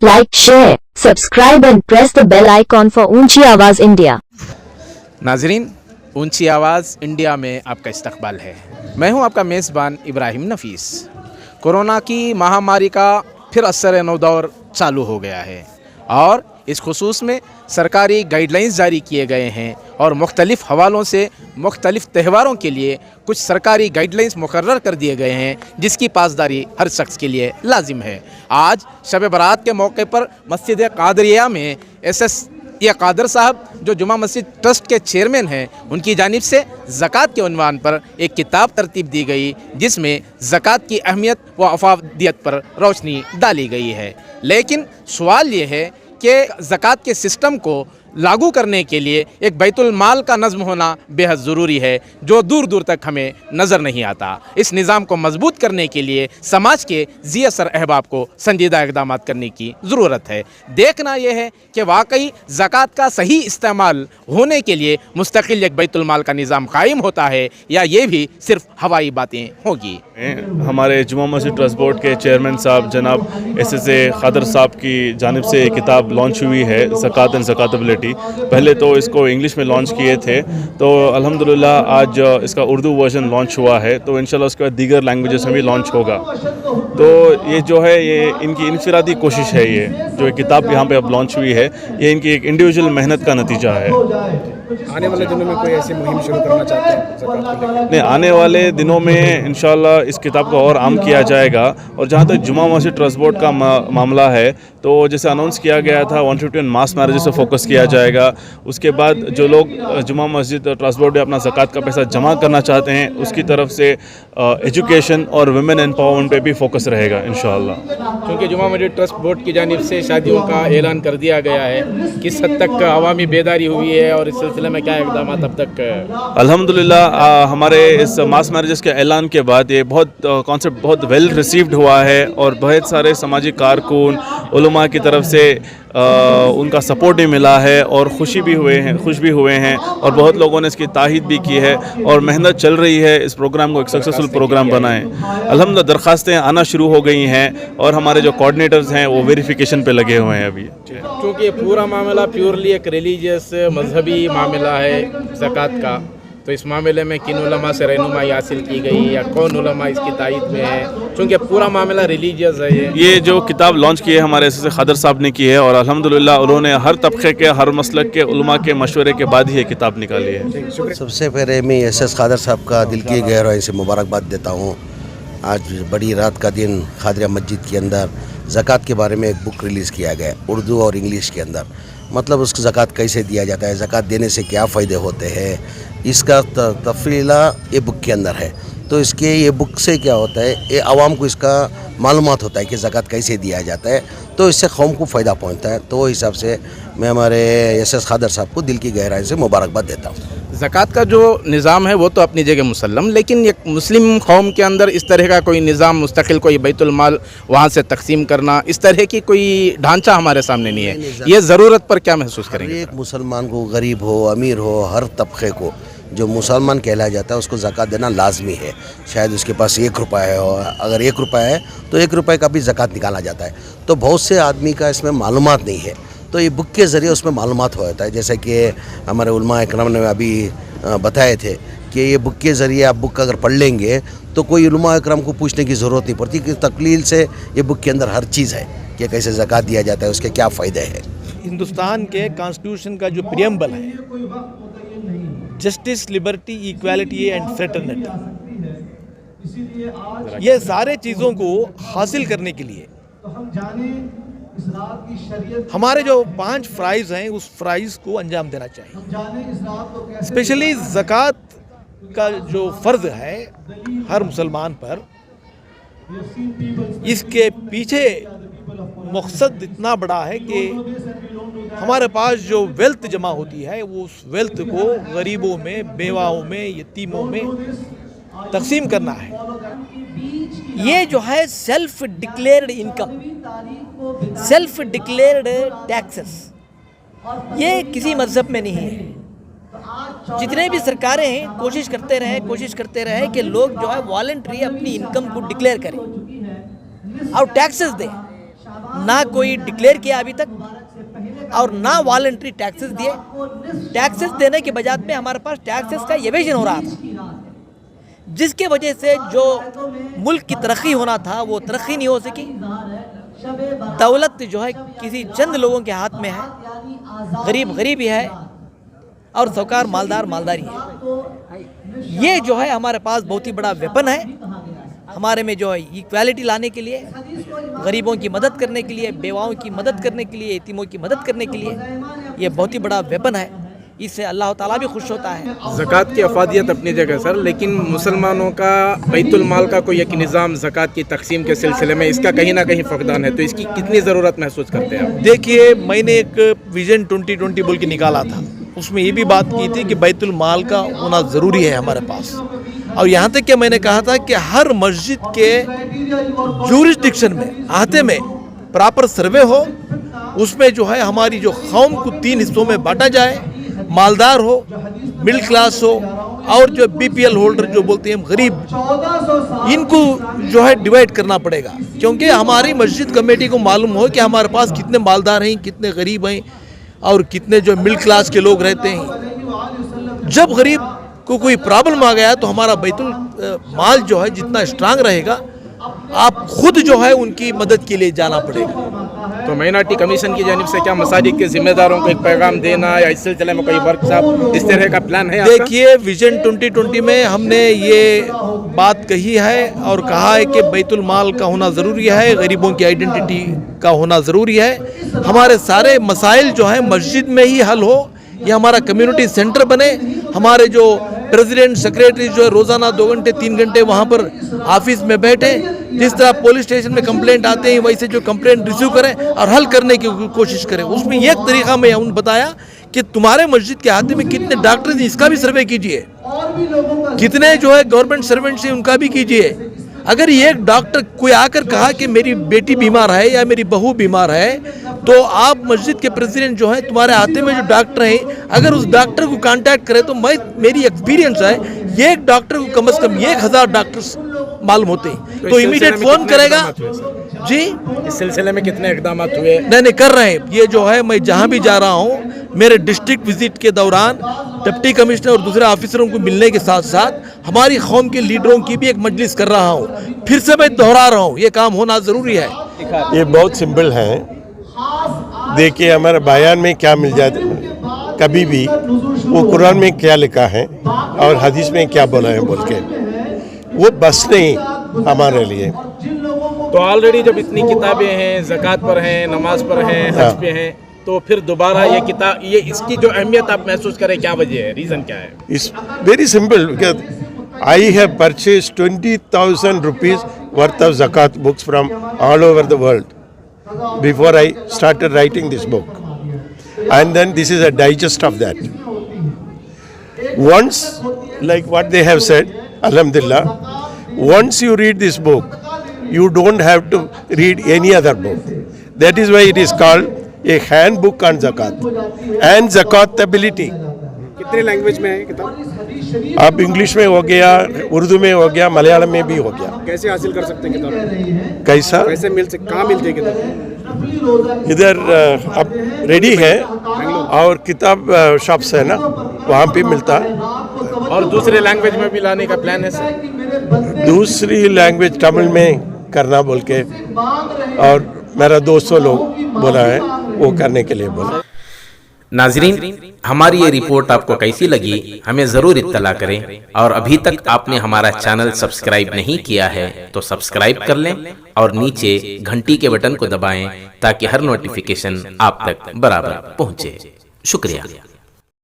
like, share, subscribe and press the bell icon for ऊंची आवाज़ India. नाजरीन, ऊंची आवाज़ इंडिया में आपका इस्तकबाल है। मैं हूं आपका मेज़बान इब्राहिम नफ़ीस। कोरोना की महामारी का फिर असर नौ दौर चालू हो गया है और इस खुसूस में सरकारी गाइडलाइंस जारी किए गए हैं और मुख्तलिफ़ हवालों से मुख्तलिफ़ त्योहारों के लिए कुछ सरकारी गाइडलाइंस मुकर्रर कर दिए गए हैं जिसकी पासदारी हर शख्स के लिए लाजिम है। आज शब बरात के मौके पर मस्जिद कादरिया में एसएस कादर साहब जो जुमा मस्जिद ट्रस्ट के चेयरमैन हैं, उनकी जानिब से ज़कात के उन्वान पर एक किताब तरतीब दी गई जिसमें ज़कात की अहमियत व अफादियत पर रोशनी डाली गई है। लेकिन सवाल ये है कि ज़कात के सिस्टम को लागू करने के लिए एक बैतुल माल का नज़्म होना बेहद ज़रूरी है जो दूर दूर तक हमें नज़र नहीं आता। इस निज़ाम को मजबूत करने के लिए समाज के ज़ी असर अहबाब को संजीदा इक़दाम करने की ज़रूरत है। देखना यह है कि वाकई ज़कात का सही इस्तेमाल होने के लिए मुस्तकिल एक बैतुल माल का निज़ाम कायम होता है या ये भी सिर्फ हवाई बातें होगी। हमारे जुमा मस्जिद ट्रस्ट बोर्ड के चेयरमैन साहब जनाब एसएस कादर साहब की जानिब से किताब लॉन्च हुई है, ज़कात एंड ज़कातबिलिटी। पहले तो इसको इंग्लिश में लॉन्च किए थे, तो अल्हम्दुलिल्लाह आज इसका उर्दू वर्जन लॉन्च हुआ है, तो इंशाल्लाह उसके बाद दीगर लैंग्वेजेस में भी लॉन्च होगा। तो ये जो है ये इनकी इनफिरादी कोशिश है, ये जो किताब यहाँ पे अब लॉन्च हुई है ये इनकी एक इंडिविजुअल मेहनत का नतीजा है। आने वाले दिनों में कोई ऐसी मुहिम शुरू करना चाहते हैं ज़कात को लेकर? नहीं, आने वाले दिनों में इंशाल्लाह इस किताब को और आम किया जाएगा। और जहाँ तक जुमा मस्जिद ट्रस्ट बोर्ड का मामला है, तो जैसे अनाउंस किया गया था 151 मास मैरिजेस से फोकस किया जाएगा। उसके बाद जो लोग जुमा मस्जिद ट्रस्ट बोर्ड में अपना ज़कात का पैसा जमा करना चाहते हैं उसकी तरफ से एजुकेशन और वुमेन एम्पावरमेंट पे भी फोकस रहेगा इंशाल्लाह। क्योंकि जुमा मस्जिद ट्रस्ट बोर्ड की जानिब से शादियों का ऐलान कर दिया गया है, किस हद तक अवामी बेदारी हुई है और इस सिलसिले में क्या इक़दाम अब तक? अल्हम्दुलिल्लाह हमारे इस मास मैरिजेस के ऐलान के बाद ये कॉन्सेप्ट बहुत वेल रिसीव्ड हुआ है और बहुत सारे समाजी कारकुन उलमा की तरफ से उनका सपोर्ट भी मिला है और खुश भी हुए हैं और बहुत लोगों ने इसकी ताहीद भी की है और मेहनत चल रही है इस प्रोग्राम को एक सक्सेसफुल प्रोग्राम बनाएं। अल्हम्दुलिल्लाह दरख्वास्तें आना शुरू हो गई हैं और हमारे जो कोऑर्डिनेटर्स हैं वो वेरिफिकेशन पे लगे हुए हैं अभी। क्योंकि पूरा मामला प्योरली एक रिलीजियस मजहबी मामला है ज़कात का, तो इस मामले में किन उलमा से रहनुमाई हासिल की गई या कौन उलमा इसकी तायद में है, क्योंकि पूरा मामला रिलीजियस है। ये जो किताब लॉन्च की है हमारे एसएस कादर साहब ने की है और अल्हम्दुलिल्लाह उन्होंने हर तबके के हर मसलक के उलमा के मशवरे के बाद ही ये किताब निकाली है। सबसे पहले मैं एसएस कादर साहब का दिल की गहराई से मुबारकबाद देता हूँ। आज बड़ी रात का दिन कादरिया मस्जिद के अंदर ज़कात के बारे में एक बुक रिलीज़ किया गया उर्दू और इंग्लिश के अंदर, मतलब उसको ज़कात कैसे दिया जाता है, ज़कात देने से क्या फ़ायदे होते हैं, इसका तफसीला ये बुक के अंदर है। तो ये बुक से क्या होता है, ये आवाम को इसका मालूमात होता है कि ज़कात कैसे दिया जाता है, तो इससे कौम को फ़ायदा पहुंचता है। तो हिसाब से मैं हमारे एसएस कादर साहब को दिल की गहराई से मुबारकबाद देता हूँ। ज़कात का जो निज़ाम है वो तो अपनी जगह मुसल्लम, लेकिन एक मुस्लिम कौम के अंदर इस तरह का कोई निज़ाम मुस्तकिल कोई बैतुल माल वहाँ से तकसीम करना, इस तरह की कोई ढांचा हमारे सामने नहीं है। ये ज़रूरत पर क्या महसूस करेंगे? एक मुसलमान को, गरीब हो अमीर हो, हर तबके को जो मुसलमान कहलाया जाता है उसको ज़कात देना लाजमी है। शायद उसके पास 1 रुपया है और अगर 1 रुपया है तो 1 रुपये का भी ज़कात निकाला जाता है। तो बहुत से आदमी का इसमें मालूमात नहीं है, तो ये बुक के ज़रिए उसमें मालूमात हो जाता है। जैसे कि हमारे उलमा इकराम ने अभी बताए थे कि ये बुक के ज़रिए आप बुक अगर पढ़ लेंगे तो कोई उलमा इकराम को पूछने की ज़रूरत नहीं पड़ती कि तकलील से ये बुक के अंदर हर चीज़ है कि कैसे ज़कात दिया जाता है, उसके क्या फ़ायदे हैं। हिंदुस्तान के कॉन्स्टिट्यूशन का जो प्रियम्बल है, justice, liberty, equality and fraternity, ये सारे चीज़ों को हासिल करने के लिए हमारे जो 5 फ़राइज़ हैं उस फ़राइज़ को अंजाम देना चाहिए। स्पेशली ज़कात का जो फ़र्ज़ है हर मुसलमान पर, इसके पीछे मकसद इतना बड़ा है कि हमारे पास जो वेल्थ जमा होती है वो उस वेल्थ को गरीबों में, बेवाओं में, यतीमों में तकसीम करना है। ये जो है self declared income, self declared taxes, ये किसी मज़हब में नहीं है। जितने भी सरकारें हैं कोशिश करते रहे कि लोग जो है वॉलंटरी अपनी इनकम को डिक्लेयर करें और टैक्सेस दें। ना कोई डिक्लेयर किया अभी तक, और ना वॉलंटरी टैक्सेस दिए। टैक्सेस देने के बजाय में हमारे पास टैक्सेस का एवेजन हो रहा था, जिसके वजह से जो मुल्क की तरक्की होना था वो तरक्की नहीं हो सकी। दौलत जो है किसी चंद लोगों के हाथ में है, गरीब गरीब ही है और साहूकार मालदार मालदारी है। ये जो है हमारे पास बहुत ही बड़ा वेपन है हमारे में, जो है इक्वालिटी लाने के लिए, गरीबों की मदद करने के लिए, बेवाओं की मदद करने के लिए, यतीमों की मदद करने के लिए ये बहुत ही बड़ा वेपन है। इससे अल्लाह ताला भी खुश होता है। ज़कात की अफादियत अपनी जगह सर, लेकिन मुसलमानों का बैतुल माल का कोई एक निज़ाम ज़कात की तकसीम के सिलसिले में इसका कहीं ना कहीं फकदान है, तो इसकी कितनी ज़रूरत महसूस करते हैं आप? देखिए, मैंने एक विजन 2020 बोल के निकाला था, उसमें ये भी बात की थी कि बैतुल माल का होना ज़रूरी है हमारे पास। और यहाँ तक कि मैंने कहा था कि हर मस्जिद के जूरिसडिक्शन में आते में प्रॉपर सर्वे हो, उसमें जो है हमारी जो कौम को 3 हिस्सों में बांटा जाए, मालदार हो, मिडिल क्लास हो, और जो BPL होल्डर जो बोलते हैं हम गरीब, इनको जो है डिवाइड करना पड़ेगा। क्योंकि हमारी मस्जिद कमेटी को मालूम हो कि हमारे पास कितने मालदार हैं, कितने गरीब हैं और कितने जो मिडिल क्लास के लोग रहते हैं। जब गरीब को कोई प्रॉब्लम आ गया तो हमारा बैतुल माल जो है जितना स्ट्रांग रहेगा, आप खुद जो है उनकी मदद के लिए जाना पड़ेगा। तो माइनॉरिटी कमीशन की जानिब से क्या मसाजिद के जिम्मेदारों को एक पैगाम देना या इस सिलसिले में कोई वर्कशॉप इस तरह का प्लान है आपका? देखिए, विजन 2020 में हमने ये बात कही है और कहा है कि बैतुल माल का होना ज़रूरी है, गरीबों की आइडेंटिटी का होना ज़रूरी है। हमारे सारे मसाइल जो हैं मस्जिद में ही हल हो, ये हमारा कम्युनिटी सेंटर बने। हमारे जो प्रेसिडेंट सेक्रेटरी जो है रोज़ाना 2 घंटे 3 घंटे वहाँ पर ऑफिस में बैठे, जिस तरह पुलिस स्टेशन में कंप्लेंट आते हैं वैसे जो कंप्लेंट रिसीव करें और हल करने की कोशिश करें। उसमें एक तरीका मैं उन्हें बताया कि तुम्हारे मस्जिद के हाथ में कितने डॉक्टर हैं इसका भी सर्वे कीजिए, कितने जो है गवर्नमेंट सर्वेंट्स हैं उनका भी कीजिए। अगर एक डॉक्टर कोई आकर कहा कि मेरी बेटी बीमार है या मेरी बहू बीमार है, तो आप मस्जिद के प्रेसिडेंट जो है तुम्हारे हाथ में जो डॉक्टर हैं, अगर उस डॉक्टर को कांटेक्ट करें तो मेरी एक्सपीरियंस है एक डॉक्टर को कम से कम 1000 डॉक्टर्स मालूम होते हैं, तो इमीडिएट फोन करेगा। जी, इस सिलसिले में कितने इकदाम हुए? नहीं कर रहे हैं। ये जो है मैं जहाँ भी जा रहा हूँ, मेरे डिस्ट्रिक्ट विजिट के दौरान डिप्टी कमिश्नर और दूसरे ऑफिसरों को मिलने के साथ साथ हमारी कौम के लीडरों की भी एक मजलिस कर रहा हूँ। फिर से मैं दोहरा रहा हूँ, ये काम होना ज़रूरी है। ये बहुत सिंपल है। देखिए, हमारे बयान में क्या मिल जाए कभी भी, वो कुरान में क्या लिखा है और हदीस में क्या बोला है बोल के, वो बस नहीं हमारे लिए। तो ऑलरेडी जब इतनी किताबें हैं, ज़कात पर हैं, नमाज पर हैं, हज पे हैं, तो फिर दोबारा ये किताब, ये इसकी जो अहमियत आप महसूस करें, क्या वजह है, रीज़न क्या है? इस very simple, I have purchase 20,000 rupees worth of zakat books from all over the world before I started writing this book, and then this is a digest of that. Once, like what they have said, alhamdulillah, once you read this book, you don't have to read any other book. That is why it is called a handbook on zakat and zakatability. कितने language में है किताब? अब English में हो गया, उर्दू में हो गया, मलयालम में भी हो गया। कैसे हासिल कर सकते हैं किताब? कैसा? कैसे मिल सकते, कहाँ मिलती है किताब? इधर अब रेडी है और किताब शॉप्स है ना, वहाँ पे मिलता है। और दूसरे लैंग्वेज में भी लाने का प्लान है सर? दूसरी लैंग्वेज तमिल में करना बोल के, और मेरा 200 लोग बोला है वो करने के लिए बोला। नाजरीन, हमारी ये रिपोर्ट आपको कैसी लगी हमें ज़रूर इत्तला करें, और अभी तक आपने हमारा चैनल सब्सक्राइब नहीं किया है तो सब्सक्राइब कर लें और नीचे घंटी के बटन को दबाएं ताकि हर नोटिफिकेशन आप तक बराबर पहुंचे। शुक्रिया।